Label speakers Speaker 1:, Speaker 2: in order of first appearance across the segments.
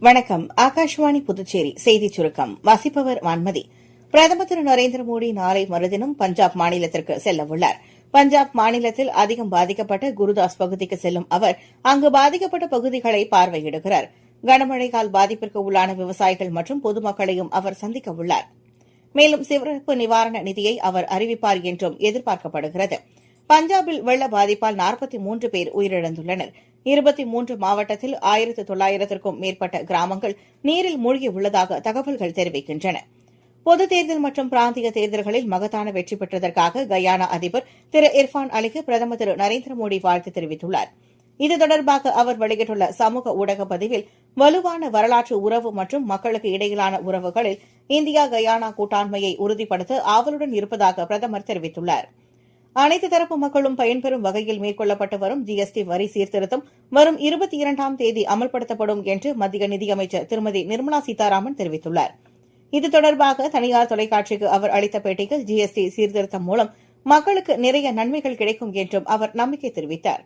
Speaker 1: வணக்கம். ஆகாஷவாணி புதுச்சேரி செய்திச் சுருக்கம் வாசிப்பவர் வான்மதி. பிரதமர் திரு நரேந்திர மோடி நாளை மறுதினம் பஞ்சாப் மாநிலத்திற்கு செல்லவுள்ளார். பஞ்சாப் மாநிலத்தில் அதிகம் பாதிக்கப்பட்ட குருதாஸ் பகுதிக்கு செல்லும் அவர் அங்கு பாதிக்கப்பட்ட பகுதிகளை பார்வையிடுகிறார். கனமழையால் பாதிப்பிற்கு உள்ளான விவசாயிகள் மற்றும் பொதுமக்களையும் அவர் சந்திக்கவுள்ளார். மேலும் சிறப்பு நிவாரண நிதியை அவர் அறிவிப்பார் என்றும் எதிர்பார்க்கப்படுகிறது. பஞ்சாபில் வெள்ள பாதிப்பால் 43 பேர் உயிரிழந்துள்ளனர். 23 மாவட்டத்தில் 1900க்கும் மேற்பட்ட கிராமங்கள் நீரில் மூழ்கியுள்ளதாக தகவல்கள் தெரிவிக்கின்றன. பொதுத் தேர்தல் மற்றும் பிராந்திய தேர்தல்களில் மகத்தான வெற்றி பெற்றதற்காக கயானா அதிபர் திரு இர்ஃபான் அலிக்கு பிரதமர் திரு நரேந்திர மோடி வாழ்த்து தெரிவித்துள்ளார். இது தொடர்பாக அவர் வெளியிட்டுள்ள சமூக ஊடக பதிவில், வலுவான வரலாற்று உறவு மற்றும் மக்களுக்கு இடையிலான உறவுகளில் இந்தியா கயானா கூட்டாண்மையை உறுதிப்படுத்த ஆவலுடன் இருப்பதாக பிரதமர் தெரிவித்துள்ளார். அனைத்து தரப்பு மக்களும் பயன்பெறும் வகையில் மேற்கொள்ளப்பட்டு வரும் ஜிஎஸ்டி வரி சீர்திருத்தம் வரும் 22ஆம் தேதி அமல்படுத்தப்படும் என்று மத்திய நிதியமைச்சர் திருமதி நிர்மலா சீதாராமன் தெரிவித்துள்ளார். இது தொடர்பாக தனியார் தொலைக்காட்சிக்கு அவர் அளித்த பேட்டியில், ஜிஎஸ்டி சீர்திருத்தம் மூலம் மக்களுக்கு நிறைய நன்மைகள் கிடைக்கும் என்றும் அவர் நம்பிக்கை தெரிவித்தார்.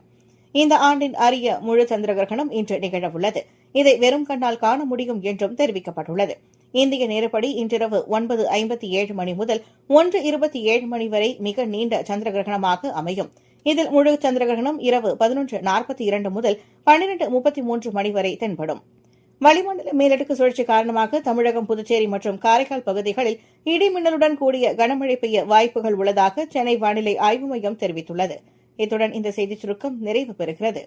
Speaker 1: இந்த ஆண்டின் அரிய முழு சந்திர கிரகணம் இன்று நிகழவுள்ளது. இதை வெறும் கண்ணால் காண முடியும் என்றும் தெரிவிக்கப்பட்டுள்ளது. இந்திய நேரப்படி இன்றிரவு 9:57 மணி முதல் 1:27 மணி வரை மிக நீண்ட சந்திர கிரகணமாக அமையும். இதில் முழு சந்திர கிரகணம் இரவு 11:42 முதல் 12:33 மணி வரை தென்படும். வளிமண்டல மேலடுக்கு சுழற்சி காரணமாக தமிழகம், புதுச்சேரி மற்றும் காரைக்கால் பகுதிகளில் இடிமின்னலுடன் கூடிய கனமழை பெய்ய வாய்ப்புகள் உள்ளதாக சென்னை வானிலை ஆய்வு மையம் தெரிவித்துள்ளது. இத்துடன் இந்த செய்திச் சுருக்கம் நிறைவு பெறுகிறது.